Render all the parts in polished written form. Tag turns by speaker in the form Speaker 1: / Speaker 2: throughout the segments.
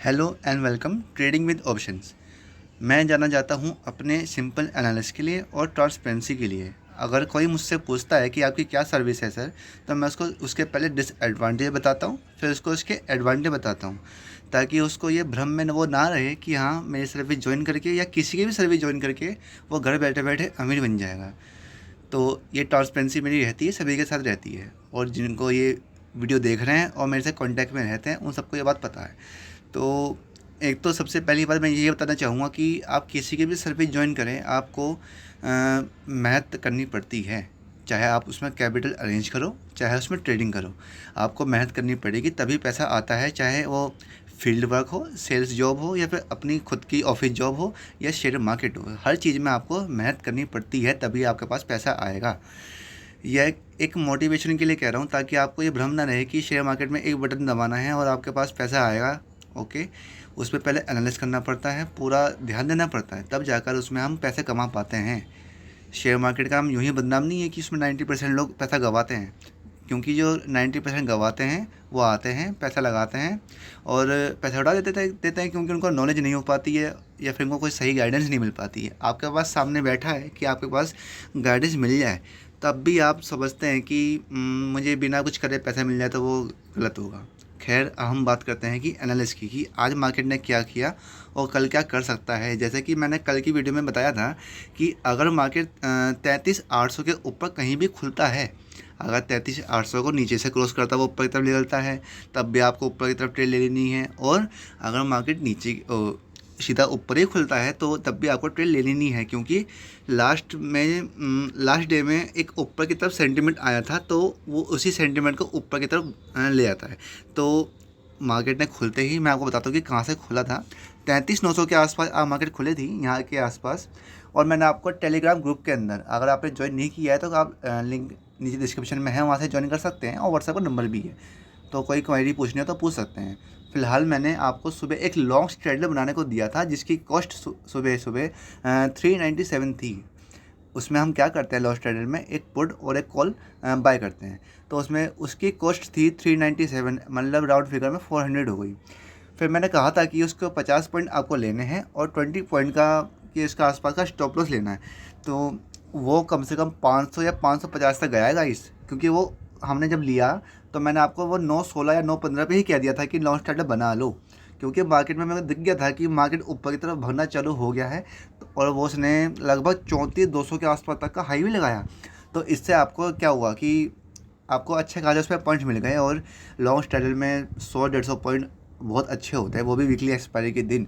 Speaker 1: Hello and welcome trading with options. मैं जाना चाहता हूं अपने सिंपल एनालिसिस के लिए और ट्रांसपेरेंसी के लिए। अगर कोई मुझसे पूछता है कि आपकी क्या सर्विस है सर, तो मैं उसको उसके पहले डिसएडवांटेज बताता हूं, फिर उसको उसके एडवांटेज बताता हूं, ताकि उसको ये भ्रम में वो ना रहे कि हाँ मेरी सर्विस ज्वाइन करके या किसी की भी सर्विस ज्वाइन करके वो घर बैठे बैठे अमीर बन जाएगा। तो ये ट्रांसपेरेंसी मेरी रहती है, सभी के साथ रहती है, और जिनको ये वीडियो देख रहे हैं और मेरे से कांटेक्ट में रहते हैं उन सबको ये बात पता है। तो एक तो सबसे पहली बात मैं ये बताना चाहूँगा कि आप किसी की भी सर्विस ज्वाइन करें, आपको मेहनत करनी पड़ती है। चाहे आप उसमें कैपिटल अरेंज करो, चाहे उसमें ट्रेडिंग करो, आपको मेहनत करनी पड़ेगी, तभी पैसा आता है। चाहे वो फील्ड वर्क हो, सेल्स जॉब हो, या फिर अपनी खुद की ऑफिस जॉब हो, या शेयर मार्केट हो, हर चीज़ में आपको मेहनत करनी पड़ती है, तभी आपके पास पैसा आएगा। यह एक मोटिवेशन के लिए कह रहा हूँ, ताकि आपको ये भ्रम ना रहे कि शेयर मार्केट में एक बटन दबाना है और आपके पास पैसा आएगा। ओके, उसमें पहले एनालिसिस करना पड़ता है, पूरा ध्यान देना पड़ता है, तब जाकर उसमें हम पैसे कमा पाते हैं। शेयर मार्केट का हम यूँ ही बदनाम नहीं है कि उसमें 90% लोग पैसा गंवाते हैं, क्योंकि जो 90% गंवाते हैं वो आते हैं, पैसा लगाते हैं और पैसा उड़ा देते हैं क्योंकि उनको नॉलेज नहीं हो पाती है, या फिर उनको कोई सही गाइडेंस नहीं मिल पाती है। आपके पास सामने बैठा है कि आपके पास गाइडेंस मिल जाए, तब भी आप समझते हैं कि मुझे बिना कुछ करे पैसा मिल जाए, तो वो गलत होगा। खैर, हम बात करते हैं कि एनालिस्ट की, कि आज मार्केट ने क्या किया और कल क्या कर सकता है। जैसे कि मैंने कल की वीडियो में बताया था कि अगर मार्केट 33,800 के ऊपर कहीं भी खुलता है, अगर 33,800 को नीचे से क्रॉस करता है, वो ऊपर की तरफ निकलता है, तब भी आपको ऊपर की तरफ ट्रेड ले लेनी है। और अगर मार्केट नीचे सीधा ऊपर ही खुलता है, तो तब भी आपको ट्रेड ले लेनी है, क्योंकि लास्ट डे में एक ऊपर की तरफ सेंटीमेंट आया था, तो वो उसी सेंटीमेंट को ऊपर की तरफ ले आता है। तो मार्केट ने खुलते ही, मैं आपको बताता हूँ कि कहाँ से खुला था। 33,900 के आसपास मार्केट खुले थी, यहाँ के आसपास। और मैंने आपको टेलीग्राम ग्रुप के अंदर, अगर आपने ज्वाइन नहीं किया है तो आप लिंक नीचे डिस्क्रिप्शन में है, वहाँ से ज्वाइन कर सकते हैं, और व्हाट्सएप का नंबर भी है, तो कोई क्वेरी पूछनी हो तो पूछ सकते हैं। फ़िलहाल मैंने आपको सुबह एक लॉन्ग स्ट्रेडल बनाने को दिया था, जिसकी कॉस्ट सुबह सुबह 397 थी। उसमें हम क्या करते हैं, लॉन्ग स्ट्रेडल में एक पुट और एक कॉल बाय करते हैं, तो उसमें उसकी कॉस्ट थी 397, मतलब राउंड फिगर में 400 हो गई। फिर मैंने कहा था कि उसको 50 पॉइंट आपको लेने हैं और 20 पॉइंट का कि इसका आसपास का स्टॉप लॉस लेना है। तो वो कम से कम 500 या 550 तक गया है गाइस, क्योंकि वो हमने जब लिया तो मैंने आपको वो 916 या 915 पे ही कह दिया था कि लॉन्च स्टार्टर बना लो, क्योंकि मार्केट में मेरे को दिख गया था कि मार्केट ऊपर की तरफ भगना चालू हो गया है। और वो उसने लगभग 34,200 के आसपास तक का हाई भी लगाया। तो इससे आपको क्या हुआ कि आपको अच्छे खासे उस पर पॉइंट्स मिल गए, और लॉन्ग स्टार्टर में 100-150 पॉइंट बहुत अच्छे होते हैं, वो भी वीकली एक्सपायरी के दिन।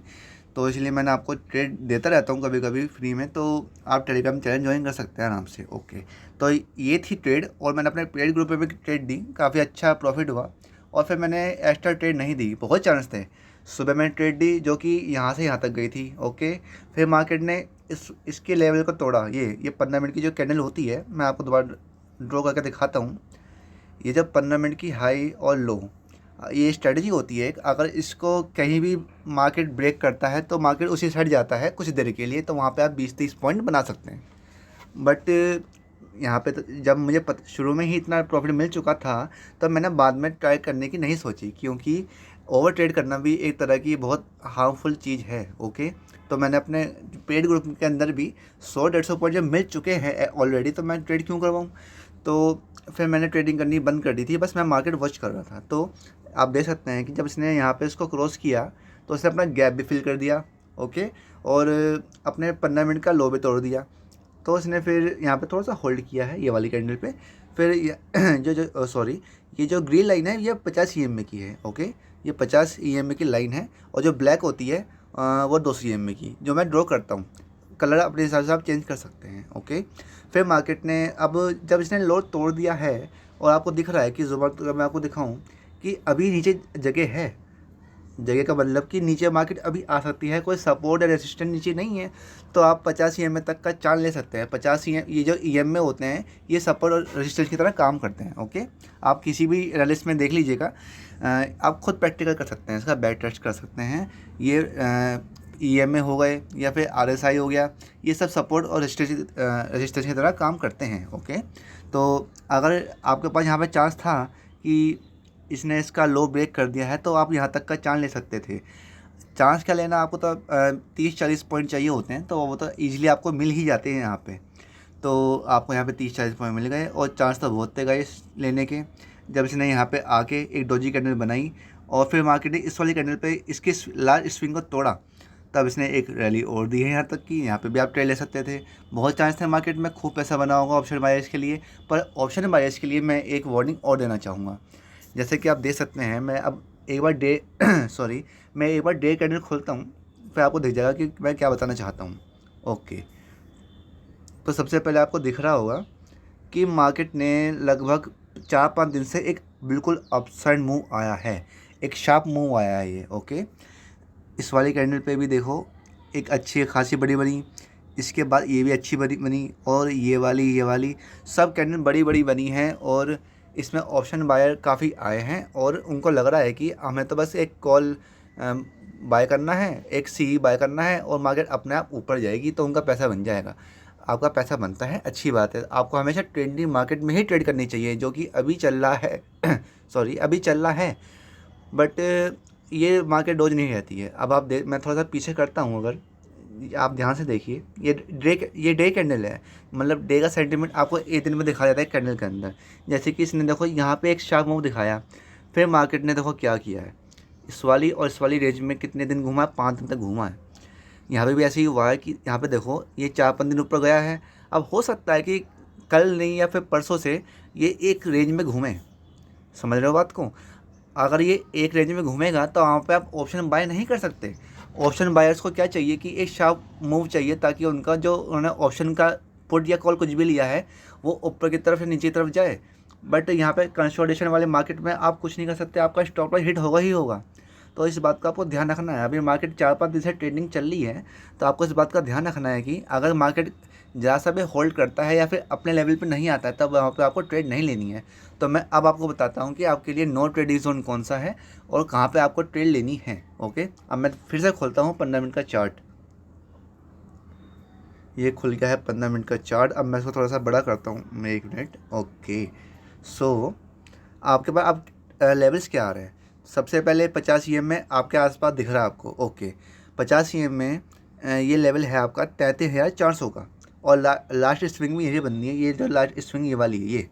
Speaker 1: तो इसलिए मैंने आपको ट्रेड देता रहता हूँ कभी कभी फ्री में, तो आप टेलीग्राम चैनल ज्वाइन कर सकते हैं आराम से। ओके, तो ये थी ट्रेड, और मैंने अपने पेड ग्रुप पे भी ट्रेड दी, काफ़ी अच्छा प्रॉफिट हुआ। और फिर मैंने एक्स्ट्रा ट्रेड नहीं दी, बहुत चांस थे। सुबह मैंने ट्रेड दी जो कि यहाँ से यहाँ तक गई थी। ओके, फिर मार्केट ने इसके लेवल को तोड़ा। ये 15 मिनट की जो कैंडल होती है, मैं आपको दोबारा ड्रॉ करके दिखाता हूँ। ये जब 15 मिनट की हाई और लो, ये स्ट्रेटजी होती है। अगर इसको कहीं भी मार्केट ब्रेक करता है तो मार्केट उसी साइड जाता है कुछ देर के लिए, तो वहाँ पे आप 20-30 पॉइंट बना सकते हैं। बट यहाँ पे तो जब मुझे शुरू में ही इतना प्रॉफिट मिल चुका था, तब मैंने बाद में ट्राई करने की नहीं सोची, क्योंकि ओवर ट्रेड करना भी एक तरह की बहुत हार्मफुल चीज़ है। ओके, तो मैंने अपने पेड ग्रुप के अंदर भी 100-150 पॉइंट जब मिल चुके हैं ऑलरेडी, तो मैं ट्रेड क्यों करवाऊँ। तो फिर मैंने ट्रेडिंग करनी बंद कर दी थी, बस मैं मार्केट वॉच कर रहा था। तो आप देख सकते हैं कि जब इसने यहाँ पे इसको क्रॉस किया, तो इसने अपना गैप भी फिल कर दिया। ओके, और अपने 15 मिनट का लो भी तोड़ दिया। तो इसने फिर यहाँ पे थोड़ा सा होल्ड किया है ये वाली कैंडल पे। फिर ये जो ग्रीन लाइन है, ये 50 EMA की है। ओके, ये 50 EMA की लाइन है, और जो ब्लैक होती है वो 200 EMA की, जो मैं ड्रॉ करता हूँ। कलर अपने हिसाब से आप चेंज कर सकते हैं। ओके, फिर मार्केट ने अब जब इसने लो तोड़ दिया है, और आपको दिख रहा है कि ज़ुबान, मैं आपको दिखाऊं कि अभी नीचे जगह है, जगह का मतलब कि नीचे मार्केट अभी आ सकती है, कोई सपोर्ट या रेसिस्टेंस नीचे नहीं है, तो आप 50 EMA तक का चांस ले सकते हैं। 50 ये जो EMA होते हैं, ये सपोर्ट और रेसिस्टेंस की तरह काम करते हैं। ओके, आप किसी भी एनालिस्ट में देख लीजिएगा, आप खुद प्रैक्टिकल कर सकते हैं, इसका बैक टेस्ट कर सकते हैं। ये EMA हो गए या फिर RSI हो गया, ये सब सपोर्ट और रेजिस्टेंस की तरह काम करते हैं। ओके, तो अगर आपके पास यहाँ पे चांस था कि इसने इसका लो ब्रेक कर दिया है, तो आप यहाँ तक का चांस ले सकते थे। चांस क्या लेना, आपको तो 30-40 पॉइंट चाहिए होते हैं, तो वो तो ईजिली आपको मिल ही जाते हैं यहाँ पे। तो आपको यहाँ पे 30-40 पॉइंट मिल गए और चांस तो बहुत थे गाइस लेने के। जब इसने यहाँ पे आके एक डोजी कैंडल बनाई और फिर मार्केट ने इस वाली कैंडल पे इसके लार्ज स्विंग को तोड़ा, तब इसने एक रैली और दी है यहाँ तक कि यहाँ पे भी आप ट्रेड ले सकते थे। बहुत चांस थे मार्केट में खूब पैसा बना होगा ऑप्शन बायर्स के लिए। पर ऑप्शन बायर्स के लिए मैं एक वार्निंग और देना चाहूँगा। जैसे कि आप देख सकते हैं, मैं अब एक बार डे सॉरी, मैं एक बार डे कैंडल खोलता हूँ, फिर आपको दिख जाएगा कि मैं क्या बताना चाहता हूँ। ओके, तो सबसे पहले आपको दिख रहा होगा कि मार्केट ने लगभग 4-5 दिन से एक बिल्कुल अपसाइड मूव आया है, एक शार्प मूव आया है ये। ओके, इस वाली कैंडल पे भी देखो एक अच्छी खासी बड़ी बनी, इसके बाद ये भी अच्छी बड़ी बनी, और ये वाली सब कैंडल बड़ी बड़ी बनी हैं। और इसमें ऑप्शन बायर काफ़ी आए हैं और उनको लग रहा है कि हमें तो बस एक कॉल बाय करना है, एक सी बाय करना है और मार्केट अपने आप ऊपर जाएगी तो उनका पैसा बन जाएगा। आपका पैसा बनता है, अच्छी बात है। आपको हमेशा ट्रेंडिंग मार्केट में ही ट्रेड करनी चाहिए, जो कि अभी चल रहा है सॉरी अभी चल रहा है। बट ये मार्केट डोज नहीं रहती है। अब आप मैं थोड़ा सा पीछे करता हूँ, अगर आप ध्यान से देखिए, ये डे कैंडल है, मतलब डे का सेंटीमेंट आपको एक दिन में दिखा जाता है कैंडल के अंदर। जैसे कि इसने देखो यहाँ पे एक शार्प मूव दिखाया, फिर मार्केट ने देखो क्या किया है, इस वाली और इस वाली रेंज में कितने दिन घूमा है, 5 दिन तक घूमा है। यहाँ पे भी ऐसे ही हुआ है कि यहाँ पे देखो ये 4-5 दिन ऊपर गया है। अब हो सकता है कि कल नहीं या फिर परसों से ये एक रेंज में घूमे, समझ रहे हो बात को। अगर ये एक रेंज में घूमेगा तो वहाँ पे आप ऑप्शन बाय नहीं कर सकते। ऑप्शन बायर्स को क्या चाहिए कि एक शार्प मूव चाहिए, ताकि उनका जो उन्होंने ऑप्शन का पुट या कॉल कुछ भी लिया है वो ऊपर की तरफ या नीचे की तरफ जाए। बट यहाँ पे कंसोलिडेशन वाले मार्केट में आप कुछ नहीं कर सकते, आपका स्टॉप लॉस हिट होगा ही होगा। तो इस बात का आपको ध्यान रखना है। अभी मार्केट 4-5 दिन से ट्रेडिंग चल रही है, तो आपको इस बात का ध्यान रखना है कि अगर मार्केट ज़रा सा भी होल्ड करता है या फिर अपने लेवल पे नहीं आता है, तब वहाँ पे आपको ट्रेड नहीं लेनी है। तो मैं अब आपको बताता हूँ कि आपके लिए नो ट्रेडिंग जोन कौन सा है और कहाँ पे आपको ट्रेड लेनी है। ओके, अब मैं फिर से खोलता हूँ 15 मिनट का चार्ट। ये खुल गया है 15 मिनट का चार्ट। अब मैं इसको थोड़ा सा बड़ा करता हूँ, मैं 1 मिनट। ओके, सो आपके पास अब लेवल्स क्या आ रहे हैं। सबसे पहले 50 EM में आपके आसपास दिख रहा है आपको। ओके, 50 EM में ये लेवल है आपका 33,400 का, और लास्ट स्विंग में यही बननी है, ये जो लास्ट स्विंग ये वाली है ये।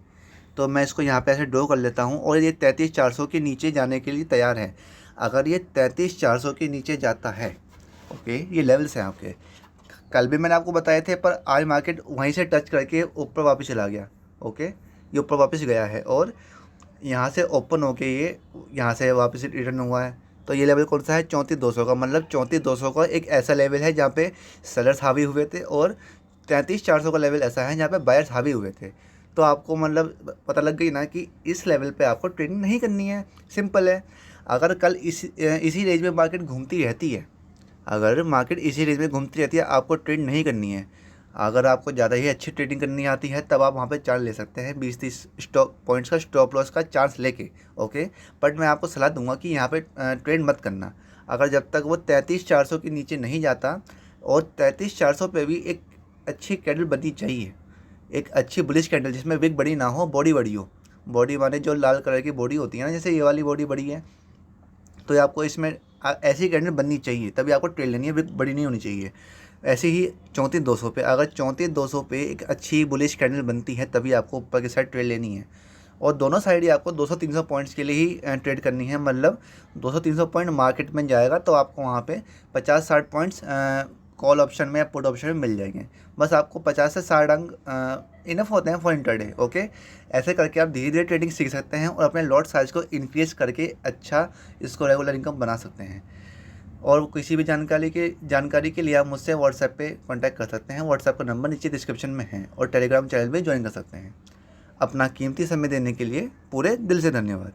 Speaker 1: तो मैं इसको यहाँ पे ऐसे ड्रॉ कर लेता हूँ, और ये 33,400 के नीचे जाने के लिए तैयार है। अगर ये 33,400 के नीचे जाता है, ओके, ये लेवल्स हैं आपके, कल भी मैंने आपको बताए थे, पर आज मार्केट वहीं से टच करके ऊपर वापस चला गया। ओके, ये ऊपर वापस गया है और यहाँ से ओपन होके ये यहाँ से वापस रिटर्न हुआ है। तो ये लेवल कौन सा है, 34,200 का। मतलब 34,200 का एक ऐसा लेवल है जहाँ पे सेलर्स हावी हुए थे, और 33,400 का लेवल ऐसा है जहाँ पे बायर्स हावी हुए थे। तो आपको मतलब पता लग गई ना कि इस लेवल पे आपको ट्रेडिंग नहीं करनी है। सिंपल है। अगर कल इसी रेंज में मार्केट घूमती रहती है, अगर मार्केट इसी रेंज में घूमती रहती है, आपको ट्रेड नहीं करनी है। अगर आपको ज़्यादा ही अच्छी ट्रेडिंग करनी आती है, तब आप वहाँ पे चार्ज ले सकते हैं 20-30 स्टॉप पॉइंट्स का स्टॉप लॉस का चार्ज लेके। ओके, बट मैं आपको सलाह दूंगा कि यहाँ पे ट्रेड मत करना। अगर जब तक वो 33,400 के नीचे नहीं जाता, और 33,400 पे भी एक अच्छी कैंडल बननी चाहिए, एक अच्छी बुलिश कैंडल जिसमें विक बड़ी ना हो, बॉडी बड़ी हो। बॉडी माने जो लाल कलर की बॉडी होती है ना, जैसे ये वाली बॉडी बड़ी है, तो आपको इसमें ऐसी कैंडल बननी चाहिए, तभी आपको ट्रेड लेनी है, विक बड़ी नहीं होनी चाहिए। ऐसे ही 34,200 पे, अगर 34,200 पे एक अच्छी बुलिश कैंडल बनती है, तभी आपको ऊपर की साइड ट्रेड लेनी है। और दोनों साइड ही आपको 200-300 पॉइंट्स के लिए ही ट्रेड करनी है। मतलब 200-300 पॉइंट मार्केट में जाएगा तो आपको वहाँ पे 50-60 पॉइंट्स कॉल ऑप्शन में या पुट ऑप्शन में मिल जाएंगे। बस आपको 50 से 60 अंक इनफ होते हैं फॉर इंटरडे। ओके, ऐसे करके आप धीरे धीरे ट्रेडिंग सीख सकते हैं और अपने लॉट साइज को इंक्रीज करके अच्छा इसको रेगुलर इनकम बना सकते हैं। और किसी भी जानकारी के लिए आप मुझसे व्हाट्सएप पे कांटेक्ट कर सकते हैं। व्हाट्सएप का नंबर नीचे डिस्क्रिप्शन में है, और टेलीग्राम चैनल भी ज्वाइन कर सकते हैं। अपना कीमती समय देने के लिए पूरे दिल से धन्यवाद।